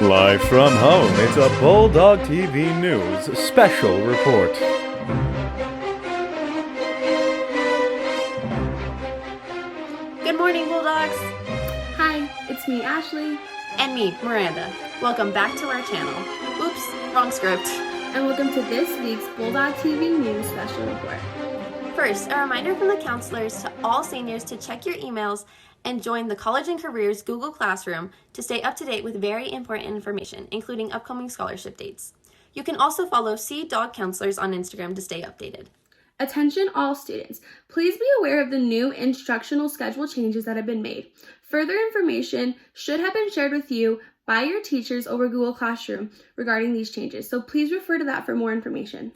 Live from home, it's a Bulldog TV News special report. Good morning, Bulldogs! Hi, it's me, Ashley. And me, Miranda. Welcome back to our channel. Oops, wrong script. And welcome to this week's Bulldog TV News special report. First, a reminder from the counselors to all seniors to check your emails and join the College and Careers Google Classroom to stay up to date with very important information, including upcoming scholarship dates. You can also follow Dog Counselors on Instagram to stay updated. Attention all students, please be aware of the new instructional schedule changes that have been made. Further information should have been shared with you by your teachers over Google Classroom regarding these changes, so please refer to that for more information.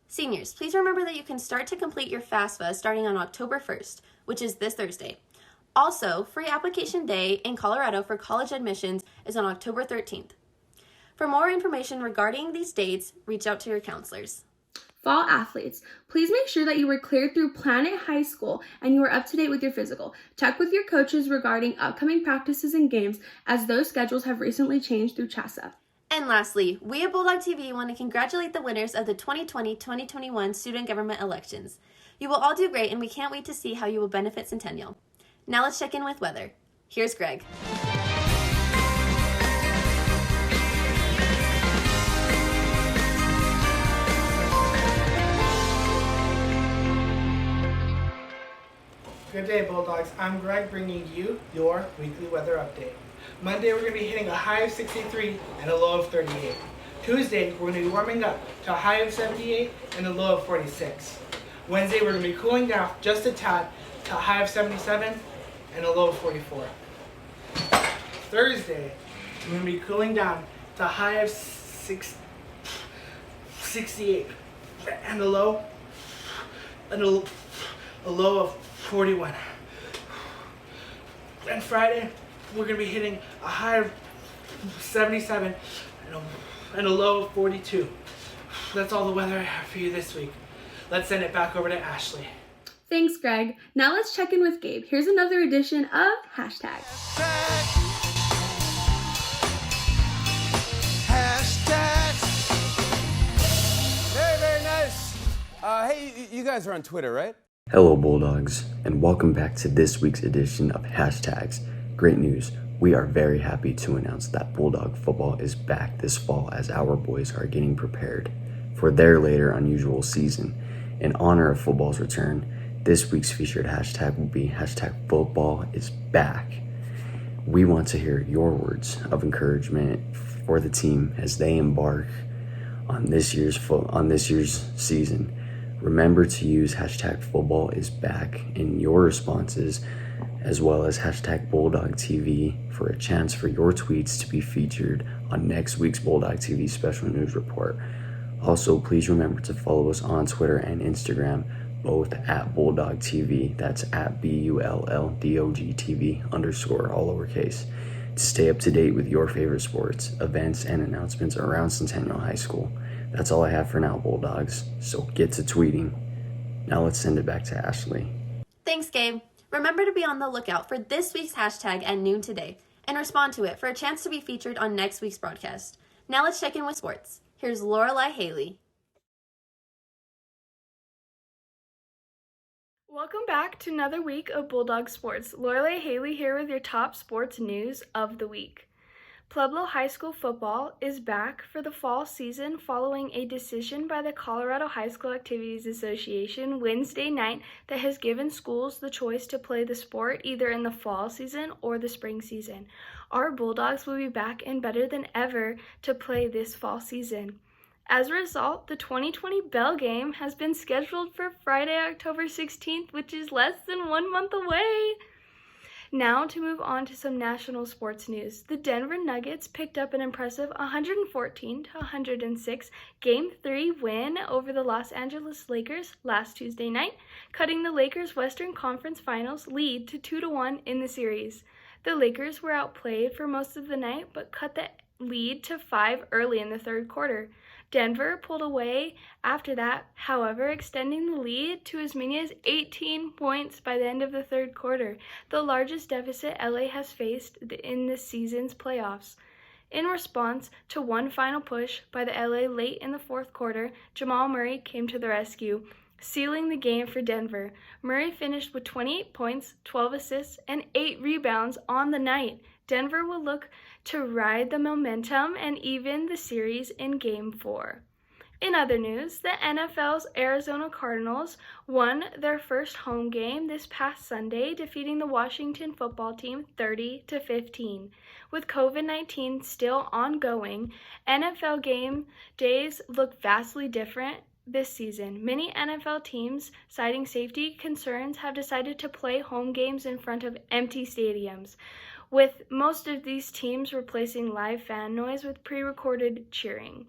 Seniors, please remember that you can start to complete your FAFSA starting on October 1st, which is this Thursday. Also, free application day in Colorado for college admissions is on October 13th. For more information regarding these dates, reach out to your counselors. Fall athletes, please make sure that you were cleared through Planet High School and you are up to date with your physical. Check with your coaches regarding upcoming practices and games, as those schedules have recently changed through CHSA. And lastly, we at Bulldog TV want to congratulate the winners of the 2020-2021 student government elections. You will all do great, and we can't wait to see how you will benefit Centennial. Now let's check in with weather. Here's Greg. Good day, Bulldogs. I'm Greg, bringing you your weekly weather update. Monday, we're going to be hitting a high of 63 and a low of 38. Tuesday, we're going to be warming up to a high of 78 and a low of 46. Wednesday, we're going to be cooling down just a tad to a high of 77 and a low of 44. Thursday, we're going to be cooling down to a high of 68 and a low of 41. And Friday, we're going to be hitting a high of 77 and a low of 42. That's all the weather I have for you this week. Let's send it back over to Ashley. Thanks, Greg. Now let's check in with Gabe. Here's another edition of Hashtag. Very nice. Hey, you guys are on Twitter, right? Hello Bulldogs, and welcome back to this week's edition of Hashtags. Great news, we are very happy to announce that Bulldog football is back this fall as our boys are getting prepared for their later unusual season. In honor of football's return, this week's featured hashtag will be hashtag football is back. We want to hear your words of encouragement for the team as they embark on this year's season. Remember to use hashtag football is back in your responses, as well as hashtag Bulldog TV for a chance for your tweets to be featured on next week's Bulldog TV special news report. Also, please remember to follow us on Twitter and Instagram, both at Bulldog TV, that's at BULLDOG TV _ all lowercase, to stay up to date with your favorite sports, events, and announcements around Centennial High School. That's all I have for now, Bulldogs, so get to tweeting. Now let's send it back to Ashley. Thanks, Gabe. Remember to be on the lookout for this week's hashtag at noon today and respond to it for a chance to be featured on next week's broadcast. Now let's check in with sports. Here's Lorelai Haley. Welcome back to another week of Bulldog Sports. Lorelai Haley here with your top sports news of the week. Pueblo High School football is back for the fall season following a decision by the Colorado High School Activities Association Wednesday night that has given schools the choice to play the sport either in the fall season or the spring season. Our Bulldogs will be back and better than ever to play this fall season. As a result, the 2020 Bell Game has been scheduled for Friday, October 16th, which is less than 1 month away. Now to move on to some national sports news. The Denver Nuggets picked up an impressive 114-106 Game 3 win over the Los Angeles Lakers last Tuesday night, cutting the Lakers' Western Conference Finals lead to 2-1 in the series. The Lakers were outplayed for most of the night, but cut the lead to 5 early in the third quarter. Denver pulled away after that, however, extending the lead to as many as 18 points by the end of the third quarter, the largest deficit LA has faced in this season's playoffs. In response to one final push by the LA late in the fourth quarter, Jamal Murray came to the rescue, sealing the game for Denver. Murray finished with 28 points, 12 assists, and 8 rebounds on the night. Denver will look to ride the momentum and even the series in Game 4. In other news, the NFL's Arizona Cardinals won their first home game this past Sunday, defeating the Washington football team 30-15. With COVID-19 still ongoing, NFL game days look vastly different this season. Many NFL teams, citing safety concerns, have decided to play home games in front of empty stadiums, with most of these teams replacing live fan noise with pre-recorded cheering.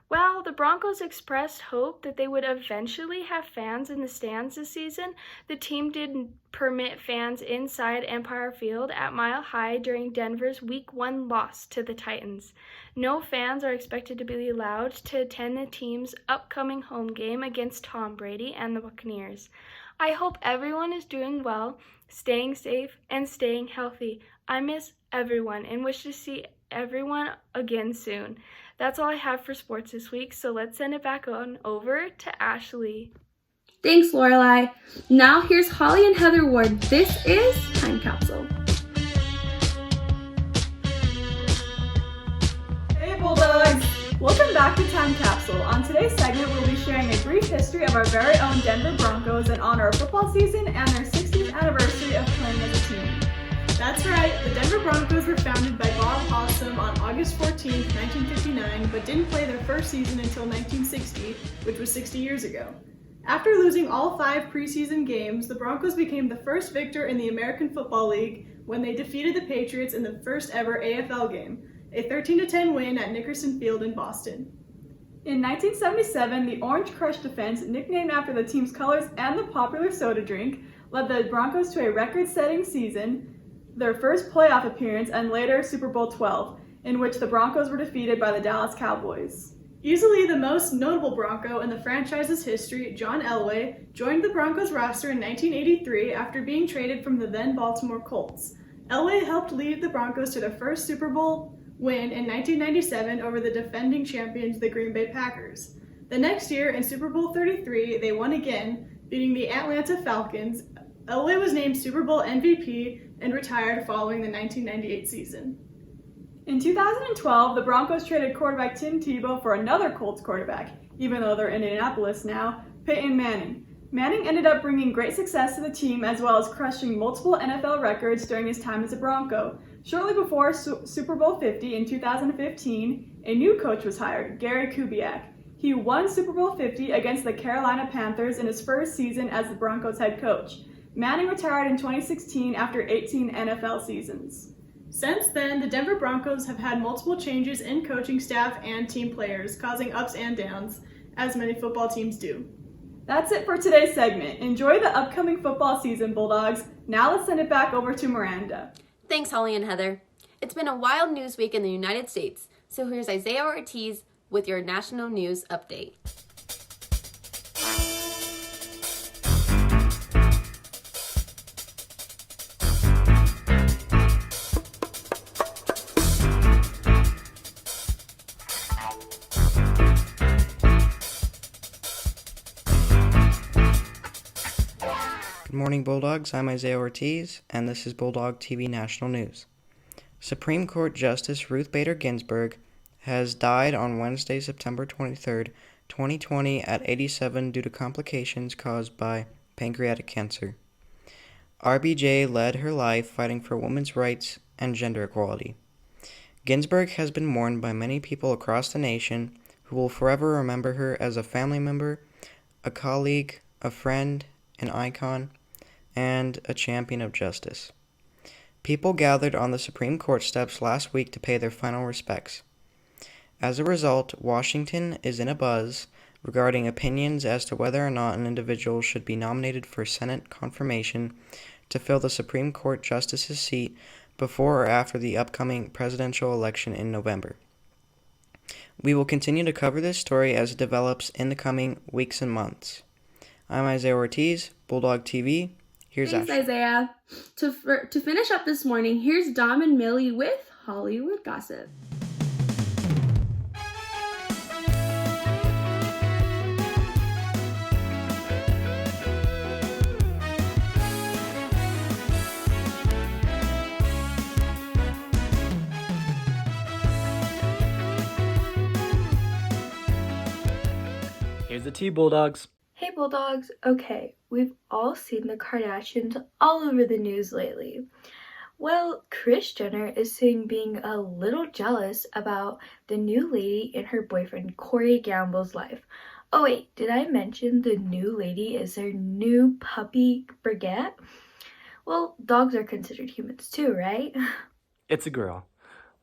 While the Broncos expressed hope that they would eventually have fans in the stands this season, the team did permit fans inside Empire Field at Mile High during Denver's Week 1 loss to the Titans. No fans are expected to be allowed to attend the team's upcoming home game against Tom Brady and the Buccaneers. I hope everyone is doing well, staying safe, and staying healthy. I miss everyone and wish to see everyone again soon. That's all I have for sports this week, so let's send it back on over to Ashley. Thanks, Lorelai. Now here's Holly and Heather Ward. This is Time Capsule. Hey Bulldogs! Welcome back to Time Capsule. On today's segment, we'll be sharing a brief history of our very own Denver Broncos in honor of football season and their 60th anniversary of playing as a team. That's right, the Denver Broncos were founded by Bob Awesome on August 14, 1959, but didn't play their first season until 1960, which was 60 years ago. After losing all 5 preseason games, the Broncos became the first victor in the American Football League when they defeated the Patriots in the first ever AFL game, a 13-10 win at Nickerson Field in Boston. In 1977, the Orange Crush defense, nicknamed after the team's colors and the popular soda drink, led the Broncos to a record-setting season, their first playoff appearance, and later Super Bowl 12, in which the Broncos were defeated by the Dallas Cowboys. Easily the most notable Bronco in the franchise's history, John Elway, joined the Broncos roster in 1983 after being traded from the then Baltimore Colts. Elway helped lead the Broncos to their first Super Bowl win in 1997 over the defending champions, the Green Bay Packers. The next year, in Super Bowl 33, they won again, beating the Atlanta Falcons. Elway was named Super Bowl MVP and retired following the 1998 season. In 2012, the Broncos traded quarterback Tim Tebow for another Colts quarterback, even though they're in Indianapolis now, Peyton Manning. Manning ended up bringing great success to the team as well as crushing multiple NFL records during his time as a Bronco. Shortly before Super Bowl 50 in 2015, a new coach was hired, Gary Kubiak. He won Super Bowl 50 against the Carolina Panthers in his first season as the Broncos head coach. Manning retired in 2016 after 18 NFL seasons. Since then, the Denver Broncos have had multiple changes in coaching staff and team players, causing ups and downs, as many football teams do. That's it for today's segment. Enjoy the upcoming football season, Bulldogs. Now let's send it back over to Miranda. Thanks, Holly and Heather. It's been a wild news week in the United States, so here's Isaiah Ortiz with your national news update. Good morning, Bulldogs. I'm Isaiah Ortiz, and this is Bulldog TV National News. Supreme Court Justice Ruth Bader Ginsburg has died on Wednesday, September 23, 2020, at 87 due to complications caused by pancreatic cancer. RBJ led her life fighting for women's rights and gender equality. Ginsburg has been mourned by many people across the nation who will forever remember her as a family member, a colleague, a friend, an icon, and a champion of justice. People gathered on the Supreme Court steps last week to pay their final respects. As a result, Washington is in a buzz regarding opinions as to whether or not an individual should be nominated for Senate confirmation to fill the Supreme Court justice's seat before or after the upcoming presidential election in November. We will continue to cover this story as it develops in the coming weeks and months. I'm Isaiah Ortiz, Bulldog TV. Here's Thanks, Ashley. Isaiah. To finish up this morning, here's Dom and Millie with Hollywood Gossip. Here's the tea, Bulldogs. Hey Bulldogs, okay, we've all seen the Kardashians all over the news lately. Well, Kris Jenner is seen being a little jealous about the new lady in her boyfriend Corey Gamble's life. Oh wait, did I mention the new lady is their new puppy Brigitte? Well, dogs are considered humans too, right? It's a girl.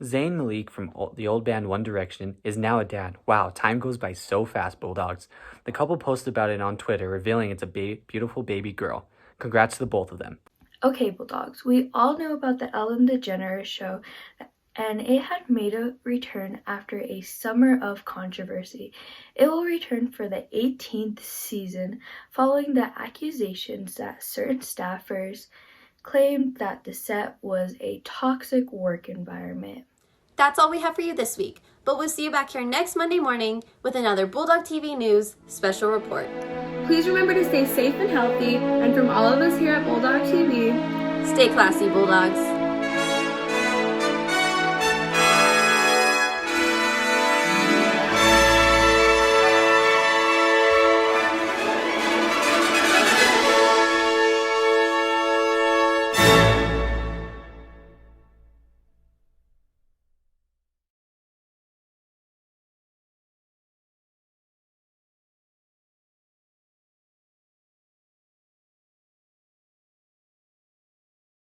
Zayn Malik from the old band One Direction is now a dad. Wow, time goes by so fast, Bulldogs. The couple posted about it on Twitter, revealing it's a beautiful baby girl. Congrats to the both of them. Okay, Bulldogs, we all know about the Ellen DeGeneres show, and it had made a return after a summer of controversy. It will return for the 18th season, following the accusations that certain staffers claimed that the set was a toxic work environment. That's all we have for you this week, but we'll see you back here next Monday morning with another Bulldog TV News special report. Please remember to stay safe and healthy, and from all of us here at Bulldog TV, Stay classy, Bulldogs.